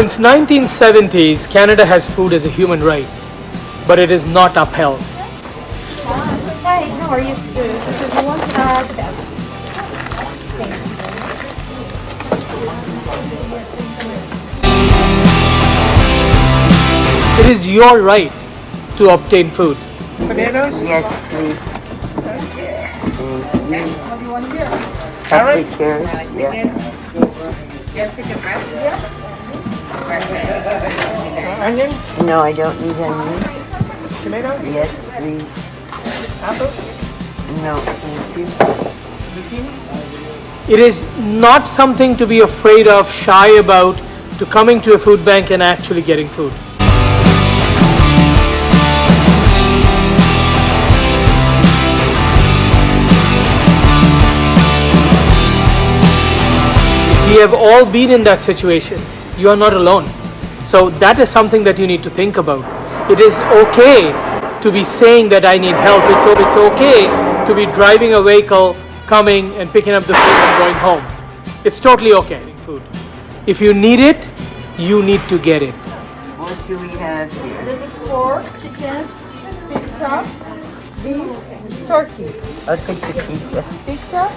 Since 1970s, Canada has food as a human right, but it is not upheld. Hi, how are you? Good. This is one the best. It is your right to obtain food. Potatoes? Yes, please. What do you want here? Carrots? Carrots, yeah. Yes, chicken breast? Onion? No, I don't need onion. Tomato? Yes, please. Apple? No, thank you. It is not something to be afraid of, shy about, to coming to a food bank and actually getting food. We have all been in that situation. You are not alone. So that is something that you need to think about. It is okay to be saying that I need help. It's okay to be driving a vehicle, coming and picking up the food and going home. It's totally okay. Food. If you need it, you need to get it. What do we have here? This is pork, chicken, pizza, beef, turkey. I'll take the pizza. Pizza?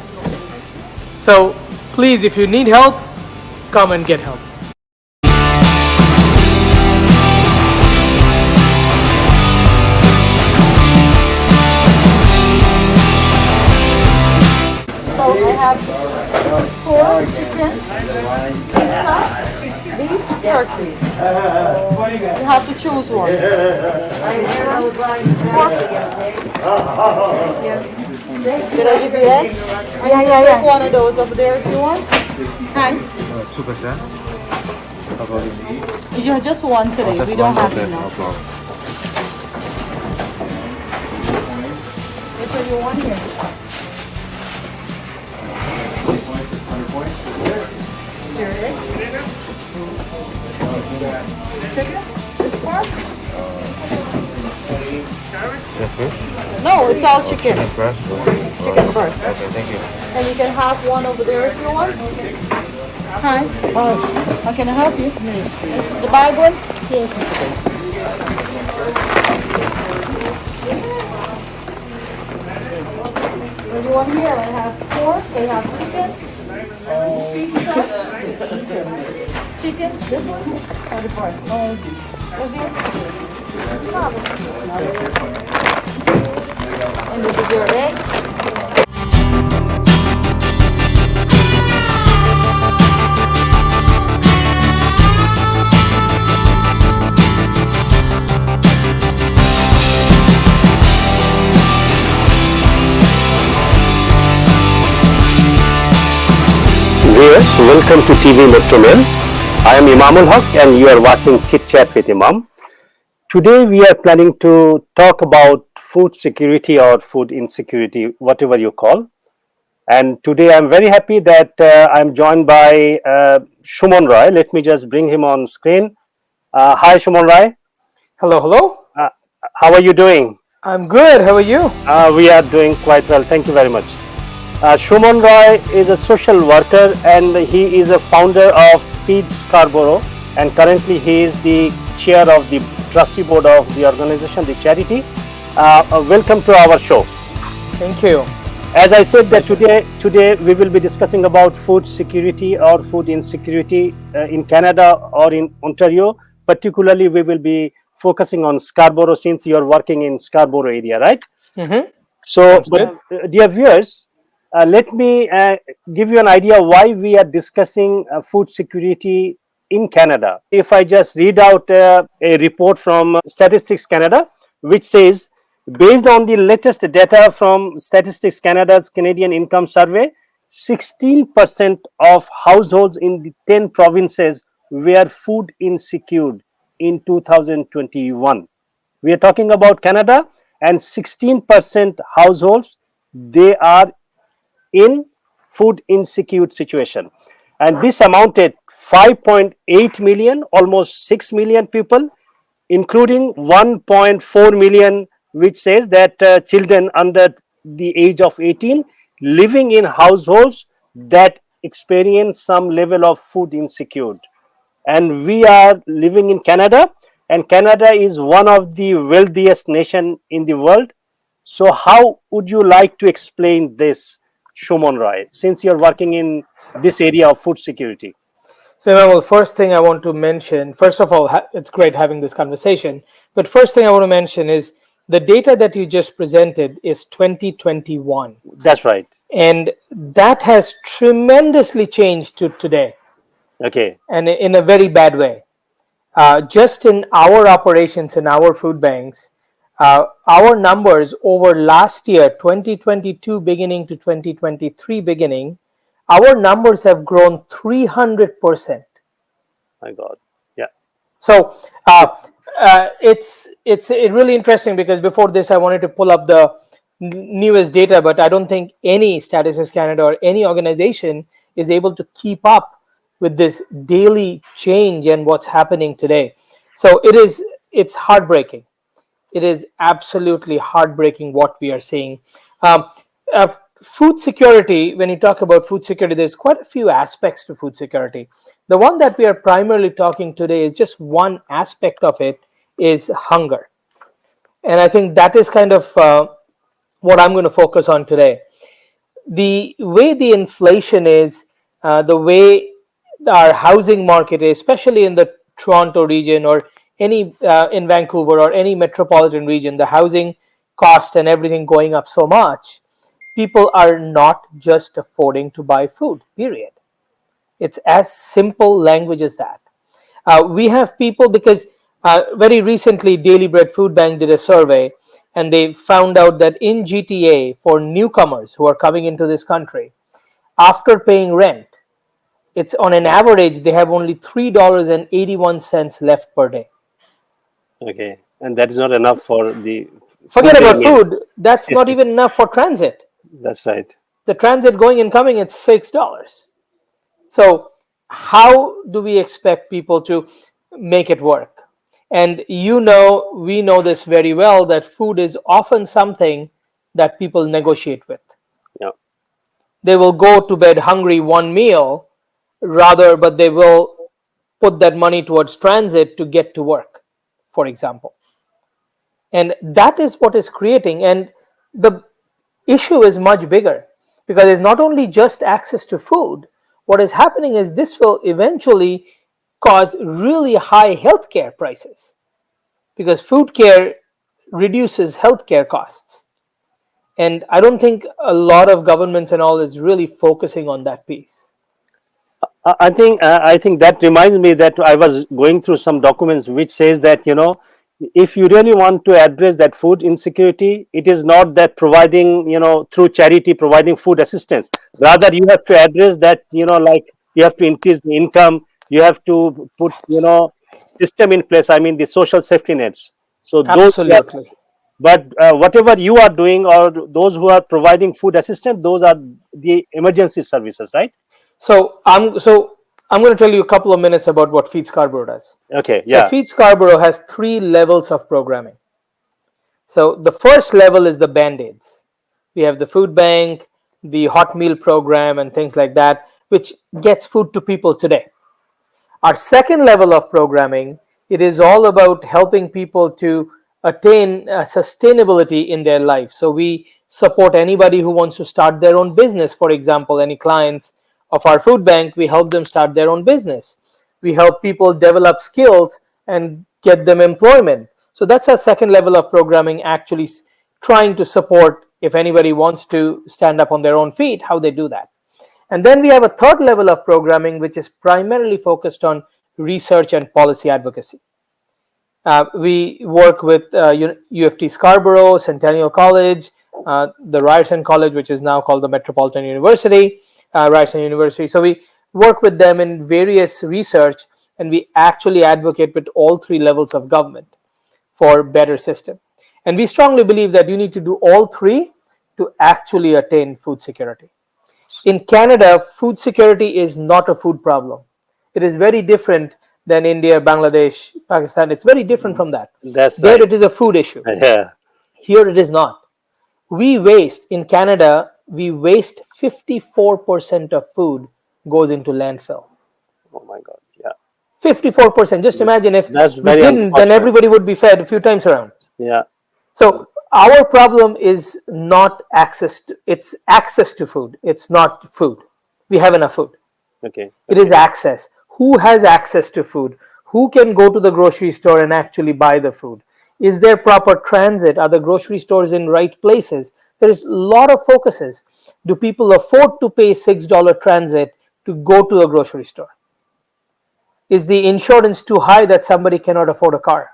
So please, if you need help, come and get help. So I have pork, chicken, pizza, beef, turkey. You have to choose one. Did I give you eggs? Yeah. One of those over there if you want. Hi. 2%. How about it? You just one today. We don't have enough. No problem. Which one you want here? Here it is. Chicken? This part? Just fish? No, it's all chicken. Fresh? Chicken first. Okay, thank you. And you can have one over there if you want. Hi. How can I help you? The bag one? What do you want here? I have pork, I have chicken, pizza, chicken, this one, or the breast? Over here? And this is your egg. Viewers, welcome to TV Metro Mail. I am Emamul Haque and you are watching Chit Chat with Emam. Today we are planning to talk about food security or food insecurity, whatever you call. And today I am very happy that I am joined by Suman Roy. Let me just bring him on screen. Hi Suman Roy. Hello. How are you doing? I'm good. How are you? We are doing quite well. Thank you very much. Suman Roy is a social worker and he is a founder of Feed Scarborough, and currently he is the chair of the trustee board of the organization, the charity. Welcome to our show. Thank you. As I said that today we will be discussing about food security or food insecurity in Canada or in Ontario. Particularly we will be focusing on Scarborough since you are working in Scarborough area, right? Mm-hmm. So, dear viewers, let me give you an idea why we are discussing food security in Canada. If I just read out a report from Statistics Canada, which says, based on the latest data from Statistics Canada's Canadian Income Survey, 16% of households in the 10 provinces were food insecure in 2021. We are talking about Canada, and 16% households, they are in food insecure situation, and this amounted 5.8 million, almost 6 million people, including 1.4 million, which says that children under the age of 18 living in households that experience some level of food insecure. and we are living in Canada, and Canada is one of the wealthiest nation in the world. So how would you like to explain this, Shumon Roy, since you're working in this area of food security? So, Emamul, first thing I want to mention, first of all, it's great having this conversation. But first thing I want to mention is the data that you just presented is 2021. That's right. And that has tremendously changed to today, Okay. and in a very bad way. Just in our operations, in our food banks, our numbers over last year, 2022 beginning to 2023 beginning, our numbers have grown 300%. My God. Yeah. So it's really interesting, because before this I wanted to pull up the newest data, but I don't think any Statistics Canada or any organization is able to keep up with this daily change and what's happening today. So it's heartbreaking. It is absolutely heartbreaking what we are seeing. Um, Food security, when you talk about food security, there's quite a few aspects to food security. The one that we are primarily talking today is just one aspect of it, is hunger. And I think that is kind of what I'm going to focus on today. The way the inflation is, the way our housing market is, especially in the Toronto region or any in Vancouver or any metropolitan region, the housing cost and everything going up so much, people are not just affording to buy food, period. It's as simple language as that. We have people, because very recently Daily Bread Food Bank did a survey, and they found out that in GTA, for newcomers who are coming into this country, after paying rent, it's on an average they have only $3.81 left per day. Okay. And that is not enough for the Forget food they about need. food, that's not even enough for transit. That's right. The transit going and coming, it's $6. So how do we expect people to make it work? And we know this very well, that food is often something that people negotiate with. Yeah. They will go to bed hungry one meal rather, but they will put that money towards transit to get to work, for example. And that is what is creating. And the issue is much bigger, because it's not only just access to food. What is happening is this will eventually cause really high healthcare prices, because food care reduces healthcare costs. And I don't think a lot of governments and all is really focusing on that piece. I think that reminds me that I was going through some documents which says that, if you really want to address that food insecurity, it is not that providing, through charity providing food assistance. Rather, you have to address that, like you have to increase the income, you have to put, system in place. I mean, the social safety nets. So those, Absolutely. but whatever you are doing, or those who are providing food assistance, those are the emergency services, right? So I'm going to tell you a couple of minutes about what Feed Scarborough does. Okay. So Yeah. Feed Scarborough has 3 levels of programming. So the first level is the band-aids. We have the food bank, the hot meal program, and things like that, which gets food to people today. Our second level of programming, it is all about helping people to attain sustainability in their life. So we support anybody who wants to start their own business. For example, any clients of our food bank, we help them start their own business. We help people develop skills and get them employment. So that's our second level of programming, actually trying to support, if anybody wants to stand up on their own feet, how they do that. And then we have a third level of programming, which is primarily focused on research and policy advocacy. We work with UFT Scarborough, Centennial College, the Ryerson College, which is now called the Metropolitan University, Ryerson University. So we work with them in various research, and we actually advocate with all 3 levels of government for better system. And we strongly believe that you need to do all 3 to actually attain food security. In Canada, food security is not a food problem. It is very different than India, Bangladesh, Pakistan. It's very different from that. That's There right. it is a food issue. Yeah. Here it is not. In Canada, we waste 54% of food goes into landfill. Oh my God. Yeah. 54%. Just imagine if That's we very didn't, then unfortunate. everybody would be fed a few times around. Yeah. So our problem is not access to, it's access to food. It's not food. We have enough food. Okay. It is access. Who has access to food? Who can go to the grocery store and actually buy the food? Is there proper transit? Are the grocery stores in right places? There is a lot of focuses. Do people afford to pay $6 transit to go to a grocery store? Is the insurance too high that somebody cannot afford a car?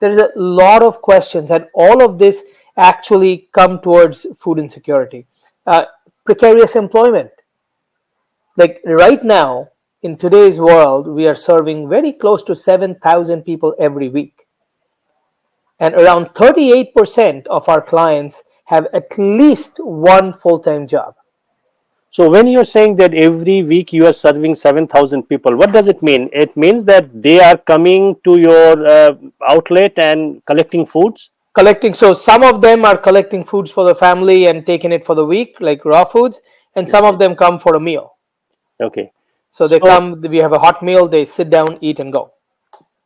There is a lot of questions, and all of this actually come towards food insecurity. Precarious employment. Like right now, in today's world, we are serving very close to 7,000 people every week. And around 38% of our clients have at least one full-time job. So when you're saying that every week you are serving 7,000 people, what does it mean? It means that they are coming to your outlet and collecting foods? Collecting, so some of them are collecting foods for the family and taking it for the week, like raw foods, and some of them come for a meal. Okay. So they come, we have a hot meal, they sit down, eat, and go.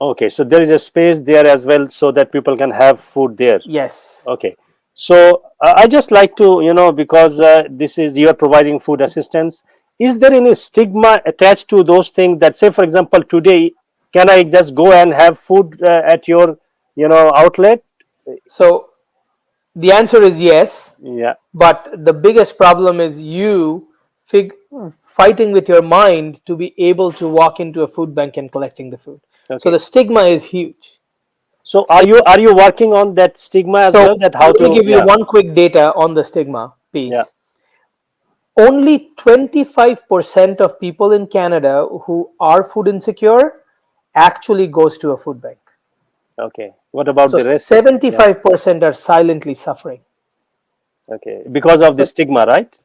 Okay, so there is a space there as well so that people can have food there. Yes. Okay. So I just like to, because this is, you are providing food assistance. Is there any stigma attached to those things that, say, for example, today, can I just go and have food at your, outlet? So the answer is yes. Yeah. But the biggest problem is you fighting with your mind to be able to walk into a food bank and collecting the food. Okay. So the stigma is huge. So are you working on that stigma as well? That how let to me give you one quick data on the stigma piece. Yeah. Only 25% of people in Canada who are food insecure actually goes to a food bank. Okay. What about So the rest? 75% are silently suffering. Okay. Because of the stigma, right?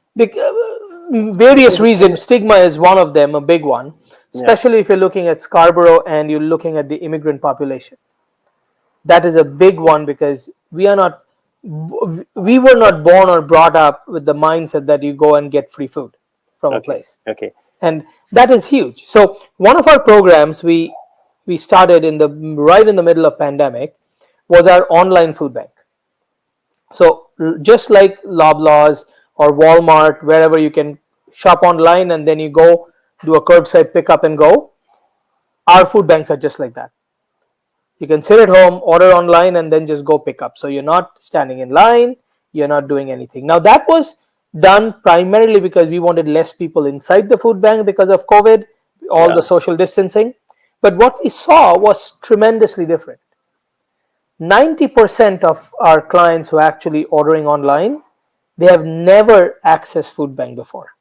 Various reasons. Stigma is one of them, a big one, especially if you're looking at Scarborough and you're looking at the immigrant population. That is a big one because we were not born or brought up with the mindset that you go and get free food from a place. Okay. And that is huge. So one of our programs we started right in the middle of pandemic was our online food bank. So just like Loblaws or Walmart, wherever you can shop online and then you go do a curbside pickup and go, our food banks are just like that. You can sit at home, order online, and then just go pick up. So you're not standing in line, you're not doing anything. Now that was done primarily because we wanted less people inside the food bank because of COVID, all the social distancing. But what we saw was tremendously different. 90% of our clients who are actually ordering online, they have never accessed food bank before.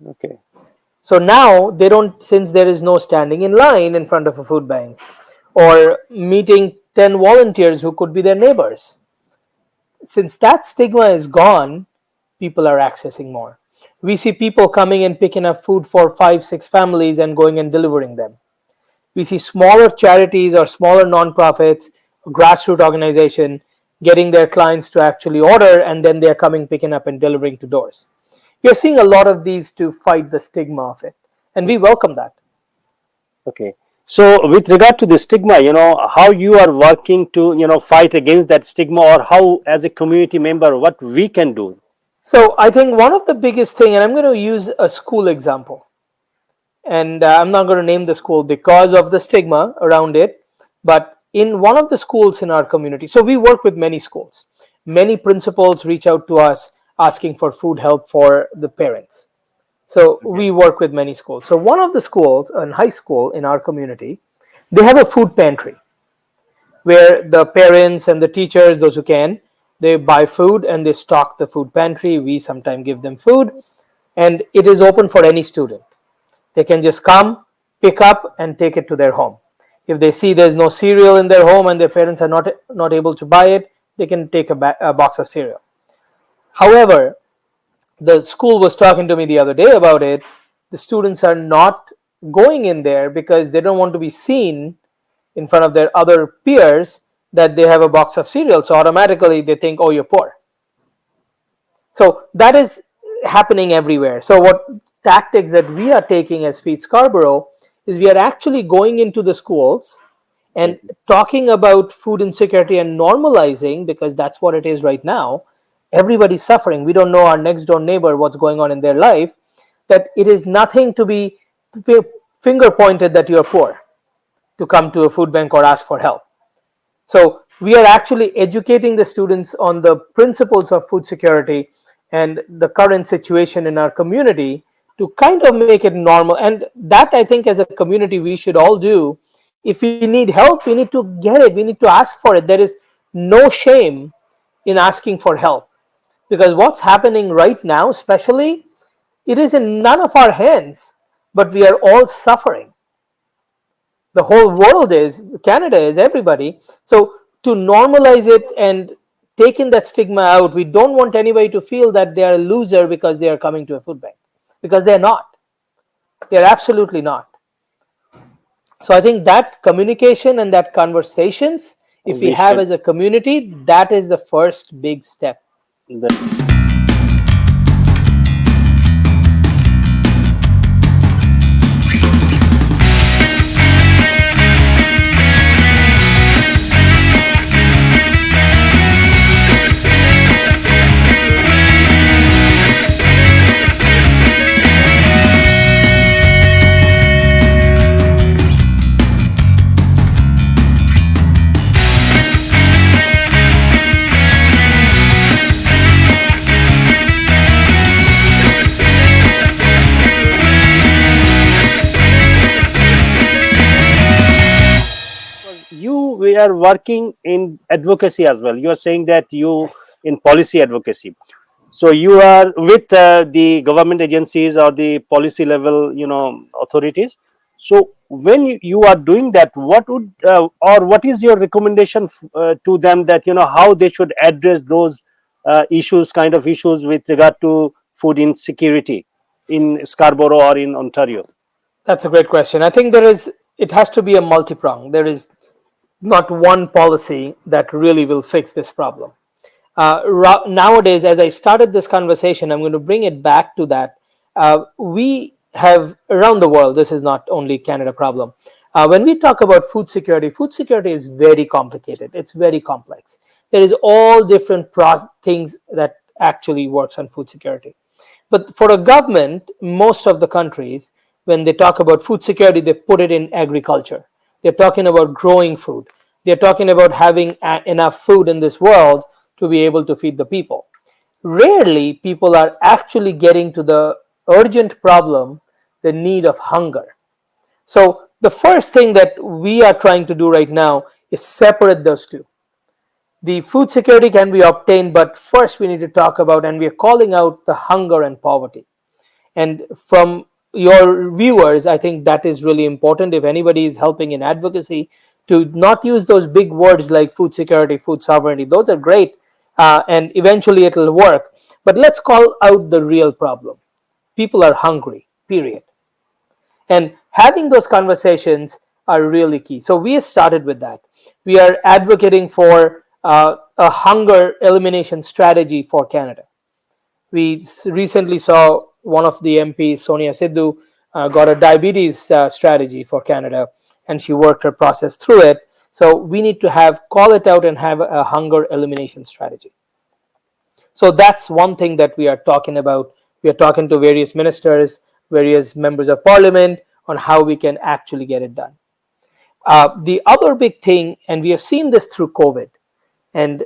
Okay. So now they don't, since there is no standing in line in front of a food bank or meeting 10 volunteers who could be their neighbors. Since that stigma is gone, people are accessing more. We see people coming and picking up food for 5-6 families and going and delivering them. We see smaller charities or smaller nonprofits, grassroots organization getting their clients to actually order and then they're coming, picking up and delivering to doors. You're seeing a lot of these to fight the stigma of it, and we welcome that. Okay. So with regard to the stigma, how you are working to, fight against that stigma, or how as a community member, what we can do? So I think one of the biggest thing, and I'm going to use a school example, and I'm not going to name the school because of the stigma around it, but in one of the schools in our community, so we work with many schools. Many principals reach out to us asking for food help for the parents. So we work with many schools. So one of the schools, a high school in our community, they have a food pantry where the parents and the teachers, those who can, they buy food and they stock the food pantry. We sometimes give them food, and it is open for any student. They can just come, pick up, and take it to their home. If they see there's no cereal in their home and their parents are not able to buy it, they can take a box of cereal. However, the school was talking to me the other day about it. The students are not going in there because they don't want to be seen in front of their other peers that they have a box of cereal. So automatically they think, oh, you're poor. So that is happening everywhere. So what tactics that we are taking as Feed Scarborough is we are actually going into the schools and talking about food insecurity and normalizing, because that's what it is right now. Everybody's suffering. We don't know our next door neighbor, what's going on in their life, that it is nothing to be finger pointed that you're poor to come to a food bank or ask for help. So we are actually educating the students on the principles of food security and the current situation in our community to kind of make it normal. And that, I think, as a community, we should all do. If we need help, we need to get it. We need to ask for it. There is no shame in asking for help, because what's happening right now, especially, it is in none of our hands, but we are all suffering. The whole world is, Canada is, everybody. So to normalize it and taking that stigma out, we don't want anybody to feel that they are a loser because they are coming to a food bank, because they're not. They're absolutely not. So I think that communication and that conversations, if we have as a community, that is the first big step. We are working in advocacy as well. You are saying that you in policy advocacy. So you are with the government agencies or the policy level, authorities. So when you are doing that, what would or what is your recommendation to them, that how they should address those kind of issues with regard to food insecurity in Scarborough or in Ontario? That's a great question. I think it has to be a multi-prong. There is not one policy that really will fix this problem. Nowadays, as I started this conversation, I'm going to bring it back to that. We have around the world, this is not only Canada problem. When we talk about food security is very complicated. It's very complex. There is all different things that actually works on food security. But for a government, most of the countries, when they talk about food security, they put it in agriculture. They're talking about growing food. They're talking about having enough food in this world to be able to feed the people. Rarely people are actually getting to the urgent problem, the need of hunger. So the first thing that we are trying to do right now is separate those two. The food security can be obtained, but first we need to talk about, and we are calling out, the hunger and poverty. And from your viewers, I think that is really important. If anybody is helping in advocacy, to not use those big words like food security, food sovereignty. Those are great, and eventually it'll work. But let's call out the real problem. People are hungry, period. And having those conversations are really key. So we have started with that. We are advocating for a hunger elimination strategy for Canada. We recently saw one of the MPs, Sonia Sidhu, got a diabetes strategy for Canada, and she worked her process through it. So we need to call it out and have a hunger elimination strategy. So that's one thing that we are talking about. We are talking to various ministers, various members of parliament on how we can actually get it done. The other big thing, and we have seen this through COVID, and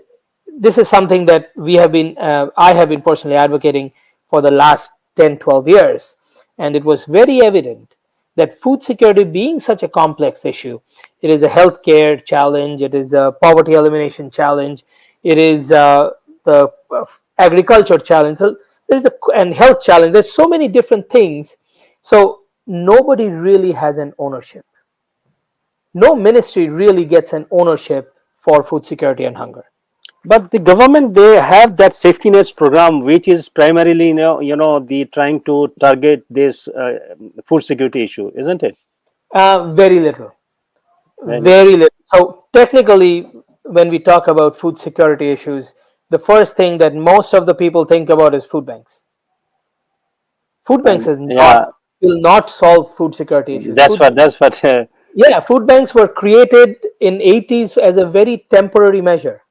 this is something that I have been personally advocating for the last 10, 12 years. And it was very evident that food security being such a complex issue, it is a healthcare challenge, it is a poverty elimination challenge, it is the agriculture challenge, and health challenge. There's so many different things. So nobody really has an ownership. No ministry really gets an ownership for food security and hunger. But the government, they have that safety nets program, which is primarily, the trying to target this food security issue, isn't it? Very little. Very little. So technically, when we talk about food security issues, the first thing that most of the people think about is food banks. Food banks is not will not solve food security issues. That's what. That's what. Yeah, food banks were created in 80s as a very temporary measure,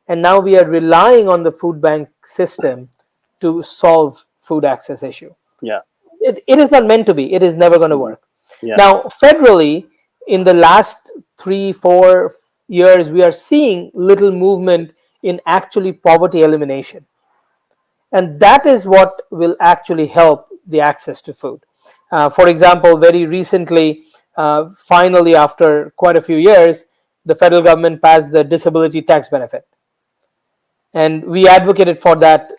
and now we are relying on the food bank system to solve food access issue. Yeah. It is not meant to be. It is never going to work. Yeah. Now, federally, in the last 3-4 years, we are seeing little movement in actually poverty elimination, and that is what will actually help the access to food. For example, very recently, finally, after quite a few years, the federal government passed the disability tax benefit, and we advocated for that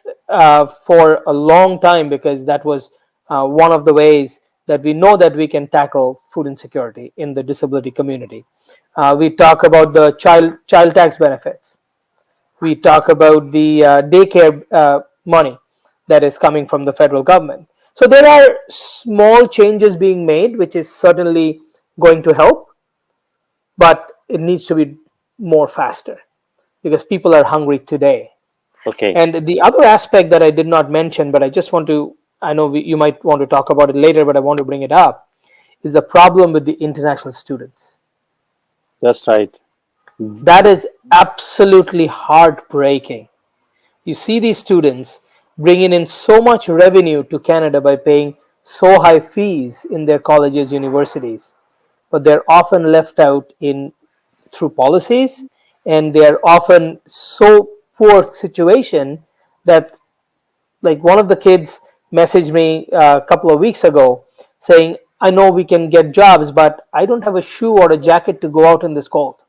for a long time, because that was one of the ways that we know that we can tackle food insecurity in the disability community. We talk about the child tax benefits. We talk about the daycare money that is coming from the federal government. So there are small changes being made, which is certainly going to help, but it needs to be more faster, because people are hungry today. Okay. And the other aspect that I did not mention, but I just want to, I know you might want to talk about it later, but I want to bring it up, is the problem with the international students. That's right. That is absolutely heartbreaking. You see these students bringing in so much revenue to Canada by paying so high fees in their colleges, universities, but they're often left out in through policies, and they are often so poor situation that, like, one of the kids messaged me a couple of weeks ago saying, I know we can get jobs, but I don't have a shoe or a jacket to go out in this cold.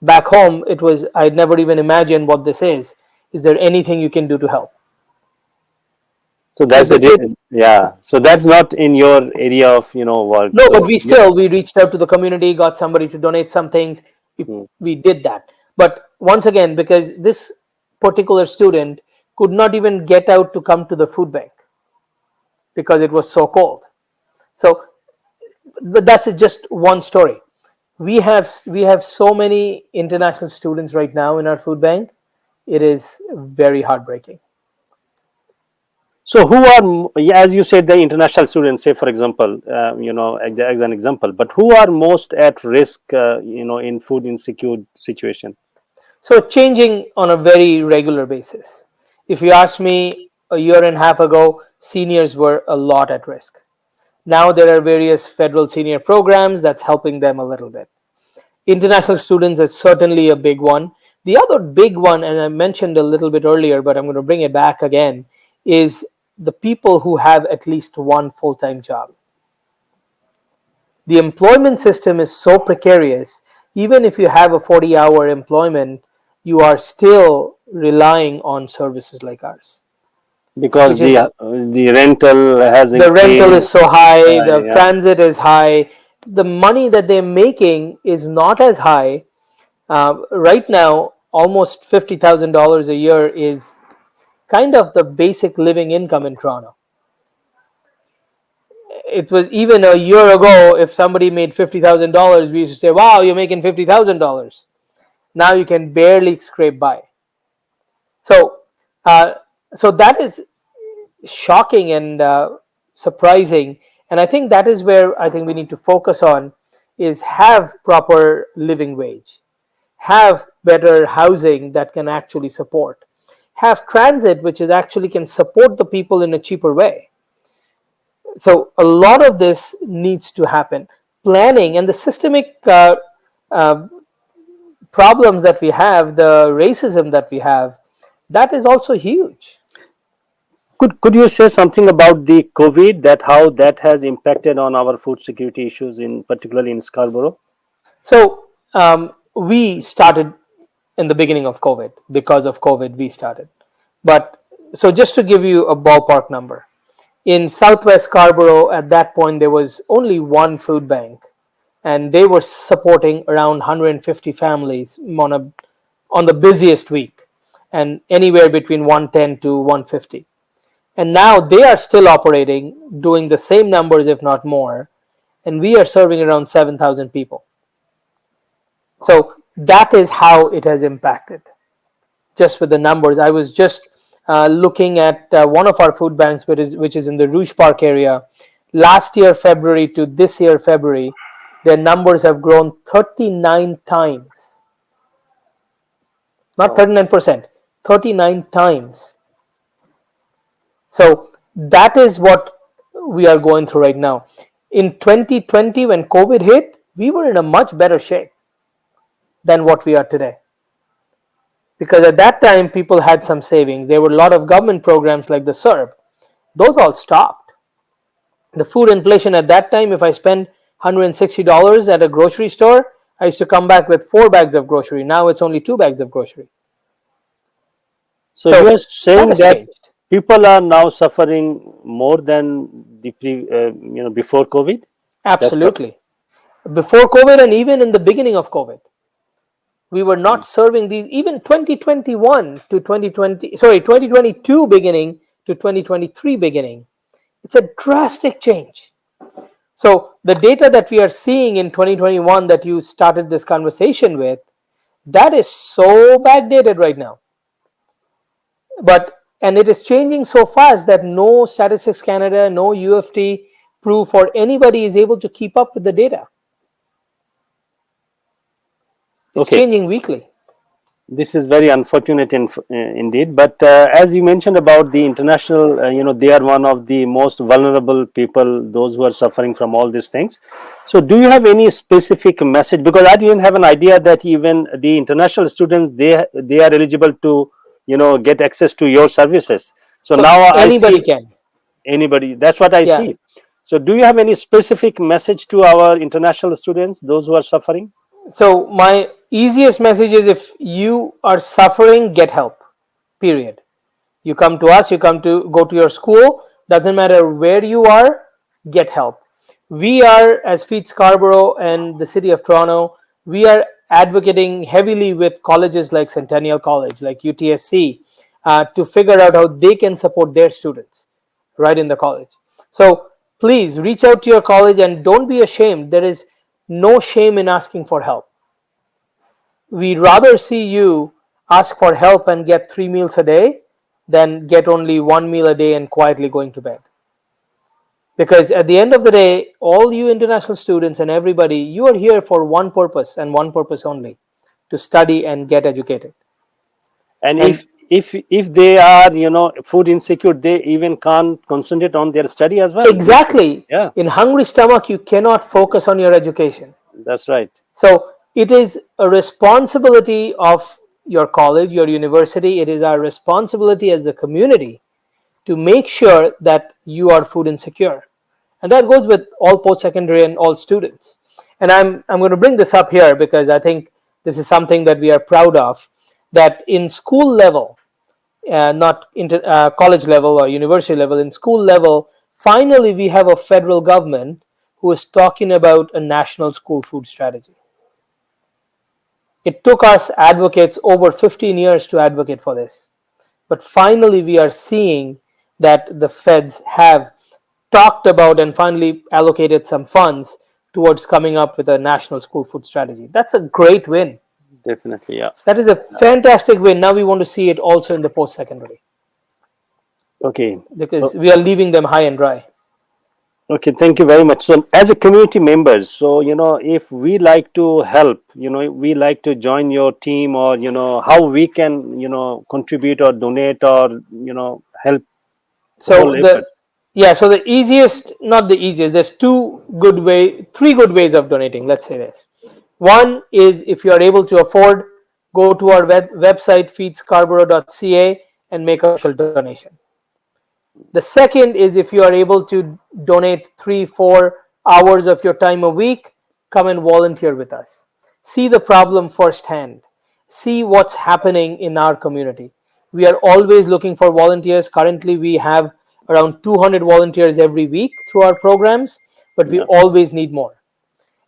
Back home, it was, I'd never even imagined what this is. Is there anything you can do to help? So that's yeah. So that's not in your area of work. No, So, but we reached out to the community, got somebody to donate some things. We did that. But once again, because this particular student could not even get out to come to the food bank because it was so cold. So that's just one story. We have so many international students right now in our food bank. It is very heartbreaking. So who are, as you said, the international students, say for example, as an example, but who are most at risk, in food insecure situation? So changing on a very regular basis. If you ask me a year and a half ago, seniors were a lot at risk. Now there are various federal senior programs that's helping them a little bit. International students is certainly a big one. The other big one, and I mentioned a little bit earlier, but I'm going to bring it back again, is the people who have at least one full-time job. The employment system is so precarious. Even if you have a 40-hour employment, you are still relying on services like ours. Because the rental has the rental is so high, the yeah. transit is high, the money that they're making is not as high. Right now, almost $50,000 a year is kind of the basic living income in Toronto. It was even a year ago, if somebody made $50,000, we used to say, wow, you're making $50,000. Now you can barely scrape by. So, so that is shocking and surprising. And I think that is where I think we need to focus on, is have proper living wage, have better housing that can actually support, have transit which is actually can support the people in a cheaper way. So a lot of this needs to happen. Planning and the systemic problems that we have, the racism that we have, that is also huge. Could you say something about the COVID, that how that has impacted on our food security issues, in particularly in Scarborough? So we started in the beginning of COVID. Because of COVID, we started. But so just to give you a ballpark number, in Southwest Scarborough at that point there was only one food bank, and they were supporting around 150 families on the busiest week, and anywhere between 110 to 150. And now they are still operating, doing the same numbers, if not more, and we are serving around 7,000 people. So that is how it has impacted, just with the numbers. I was just looking at one of our food banks, which is in the Rouge Park area. last year February to this year February, their numbers have grown 39 times. Not 39%, 39 times. So that is what we are going through right now. In 2020, when COVID hit, we were in a much better shape than what we are today. Because at that time, people had some savings. There were a lot of government programs like the SERB. Those all stopped. The food inflation at that time, if I spend $160 at a grocery store, I used to come back with 4 bags of grocery. Now it's only 2 bags of grocery. So you are saying has that changed. people are now suffering more than the before COVID. Absolutely. Before COVID and even in the beginning of COVID, we were not serving these. Even 2022 beginning to 2023 beginning, it's a drastic change. So the data that we are seeing in 2021 that you started this conversation with, that is so backdated right now. And it is changing so fast that no Statistics Canada, no UFT proof or anybody is able to keep up with the data. It's changing weekly. This is very unfortunate indeed. But as you mentioned about the international, they are one of the most vulnerable people, those who are suffering from all these things. So do you have any specific message? Because I didn't have an idea that even the international students, they are eligible to, get access to your services. So now anybody I see can. Anybody. That's what I see. So do you have any specific message to our international students, those who are suffering? So my easiest message is, if you are suffering, get help. Period. You come to us, go to your school, doesn't matter where you are, get help. We are, as Feed Scarborough and the City of Toronto, we are advocating heavily with colleges like Centennial College, like UTSC, to figure out how they can support their students right in the college. So please reach out to your college and don't be ashamed. There is no shame in asking for help. We'd rather see you ask for help and get 3 meals a day than get only 1 meal a day and quietly going to bed. Because at the end of the day, all you international students and everybody, you are here for one purpose and one purpose only: to study and get educated. And if they are, food insecure, they even can't concentrate on their study as well. Exactly. Yeah. In hungry stomach, you cannot focus on your education. That's right. So it is a responsibility of your college, your university. It is our responsibility as the community to make sure that you are food insecure. And that goes with all post-secondary and all students. And I'm going to bring this up here because I think this is something that we are proud of, that in school level, not college level or university level, in school level, finally we have a federal government who is talking about a national school food strategy. It took us advocates over 15 years to advocate for this. But finally we are seeing that the feds have talked about and finally allocated some funds towards coming up with a national school food strategy. That's a great win. Definitely, yeah. That is a fantastic win. Now we want to see it also in the post-secondary. Okay. Because we are leaving them high and dry. Okay, thank you very much. So as a community members, so, if we like to help, we like to join your team, or, how we can, contribute or donate or, help. So the easiest, not the easiest, there's three good ways of donating, let's say this. One is, if you are able to afford, go to our website feedscarborough.ca and make a special donation. The second is, if you are able to donate 3-4 hours of your time a week, come and volunteer with us. See the problem firsthand. See what's happening in our community. We are always looking for volunteers. Currently, we have around 200 volunteers every week through our programs, but we always need more.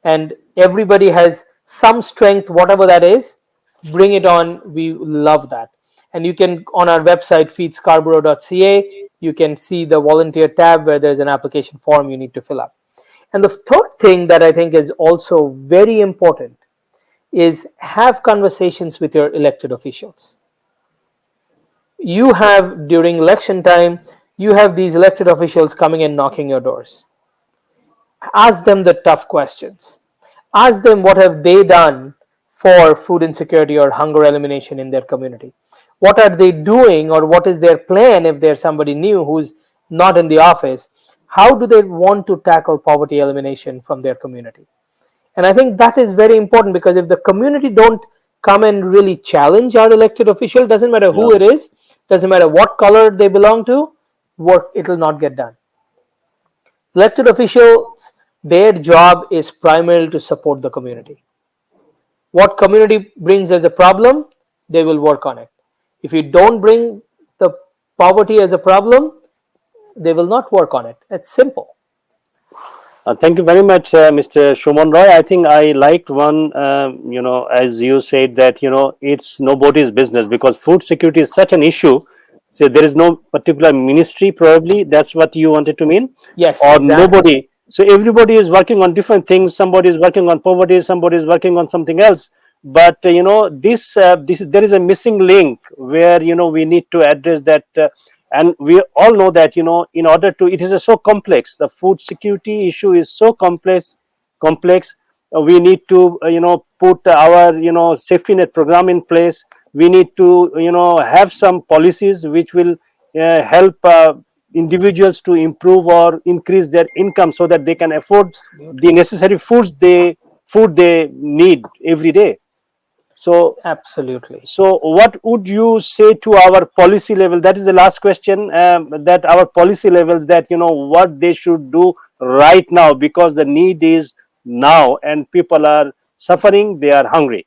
And everybody has some strength, whatever that is, bring it on. We love that. And you can, on our website, feedscarborough.ca, you can see the volunteer tab where there's an application form you need to fill up. And the third thing that I think is also very important is have conversations with your elected officials. You have, during election time, you have these elected officials coming and knocking your doors. Ask them the tough questions. Ask them what have they done for food insecurity or hunger elimination in their community. What are they doing, or what is their plan if there's somebody new who's not in the office? How do they want to tackle poverty elimination from their community? And I think that is very important, because if the community don't come and really challenge our elected official, doesn't matter who it is, doesn't matter what color they belong to, work, it will not get done. Elected officials, their job is primarily to support the community. What community brings as a problem, they will work on it. If you don't bring the poverty as a problem, they will not work on it. It's simple. Thank you very much, Mr. Suman Roy. I think I liked one, as you said that, it's nobody's business, because food security is such an issue. So there is no particular ministry, probably. That's what you wanted to mean? Yes, Or exactly. nobody. So everybody is working on different things. Somebody is working on poverty, somebody is working on something else. But, there is a missing link where, we need to address that. And we all know that, in order to, it is so complex. The food security issue is so complex. We need to, put our, safety net program in place. We need to, have some policies which will help individuals to improve or increase their income, so that they can afford the necessary food they need every day. So Absolutely. so what would you say to our policy level? That is the last question. That our policy levels, that what they should do right now, because the need is now, and people are suffering, they are hungry.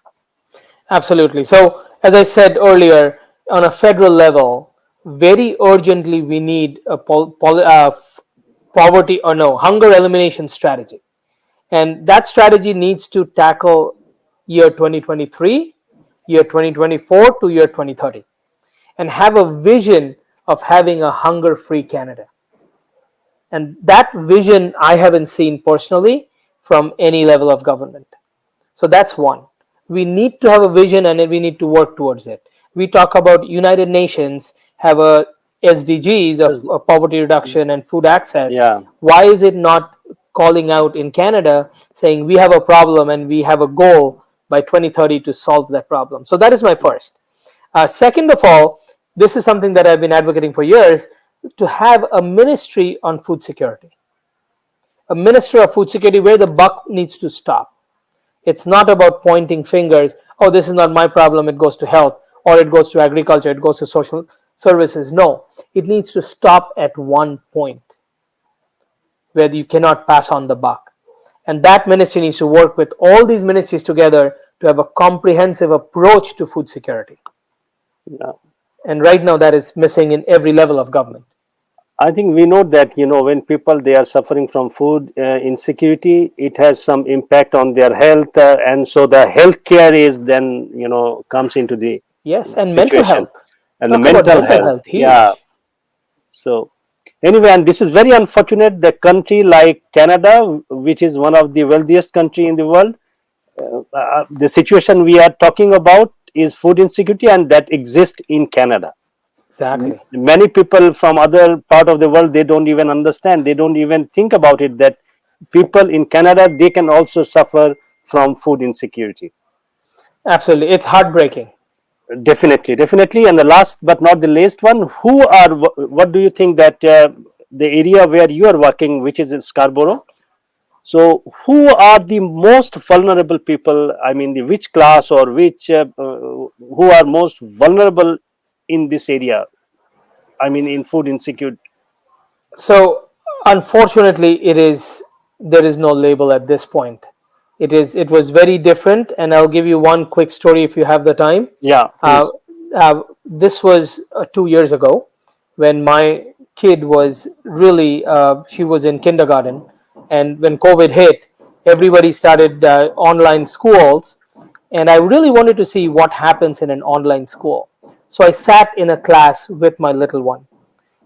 Absolutely. So, as I said earlier, on a federal level, very urgently we need a poverty, or no, hunger elimination strategy. And that strategy needs to tackle year 2023, year 2024 to year 2030, and have a vision of having a hunger free Canada. And that vision I haven't seen personally from any level of government. So that's one. We need to have a vision, and we need to work towards it. We talk about United Nations have a SDGs of poverty reduction and food access. Yeah. Why is it not calling out in Canada saying we have a problem and we have a goal by 2030 to solve that problem? So that is my first. Second of all, this is something that I've been advocating for years, to have a ministry on food security. A minister of food security where the buck needs to stop. It's not about pointing fingers, oh, this is not my problem, it goes to health, or it goes to agriculture, it goes to social services. No, it needs to stop at one point where you cannot pass on the buck. And that ministry needs to work with all these ministries together to have a comprehensive approach to food security. Yeah. And right now that is missing in every level of government. I think we know that, when people, they are suffering from food insecurity, it has some impact on their health, and so the health care is then, comes into the Yes, and situation. mental health. And the Talk about mental mental health. health, huge. Yeah. So anyway, and this is very unfortunate. The country like Canada, which is one of the wealthiest country in the world, the situation we are talking about is food insecurity, and that exists in Canada. Exactly. Many people from other part of the world, they don't even understand, they don't even think about it, that people in Canada, they can also suffer from food insecurity. Absolutely. It's heartbreaking. Definitely. And the last but not the least one, what do you think that the area where you are working, which is in Scarborough, so who are the most vulnerable people? I mean, which class, or which who are most vulnerable in this area? I mean, in food insecurity. So unfortunately, there is no label at this point. It was very different, and I'll give you one quick story if you have the time. Yeah, please. This was 2 years ago, when my kid was really she was in kindergarten, and when COVID hit, everybody started online schools, and I really wanted to see what happens in an online school. So I sat in a class with my little one,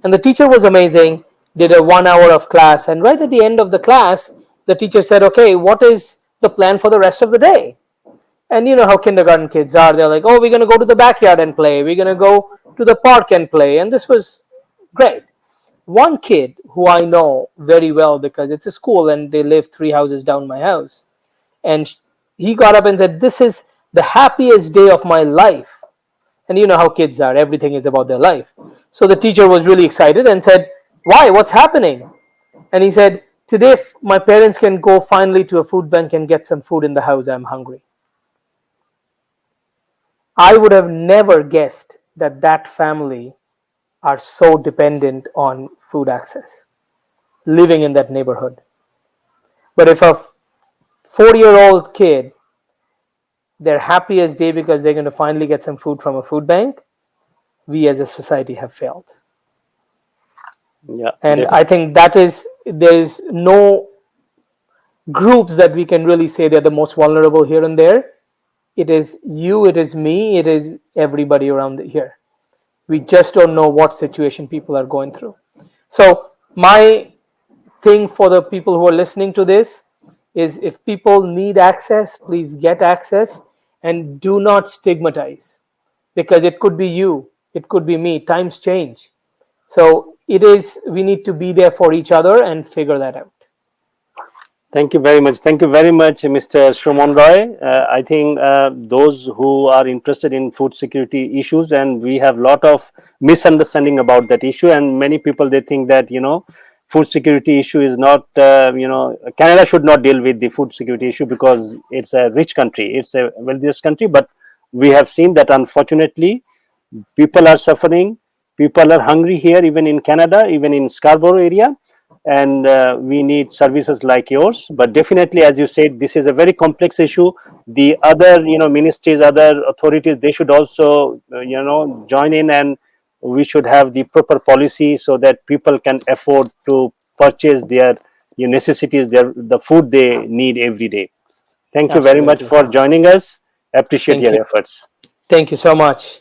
and the teacher was amazing, did a 1 hour of class, and right at the end of the class, the teacher said, okay, what is the plan for the rest of the day? And you know how kindergarten kids are, they're like, oh, we're going to go to the backyard and play, we're going to go to the park and play. And this was great. one kid who I know very well because it's a school and they live 3 houses down my house. And he got up and said, "This is the happiest day of my life." And you know how kids are, everything is about their life. So the teacher was really excited and said, "Why? What's happening?" And he said, "Today my parents can go finally to a food bank and get some food in the house. I'm hungry." I would have never guessed that that family are so dependent on food access, living in that neighborhood. But if a 4-year-old kid, their happiest day because they're going to finally get some food from a food bank, we as a society have failed. Yeah, And I think there is no groups that we can really say they're the most vulnerable here and there. It is you, it is me, it is everybody around here. We just don't know what situation people are going through. So my thing for the people who are listening to this is, if people need access, please get access and do not stigmatize, because it could be you, it could be me. Times change. So we need to be there for each other and figure that out. Thank you very much. Thank you very much, Mr. Suman Roy. I think those who are interested in food security issues, and we have a lot of misunderstanding about that issue, and many people, they think that, food security issue is not, Canada should not deal with the food security issue because it's a rich country, it's a wealthiest country. But we have seen that unfortunately people are suffering, people are hungry here, even in Canada, even in Scarborough area, and we need services like yours. But definitely, as you said, this is a very complex issue. The other ministries, other authorities, they should also join in, and we should have the proper policy so that people can afford to purchase their necessities, the food they need every day. Thank you very much Absolutely. for joining us. Appreciate Thank your you. efforts. Thank you so much.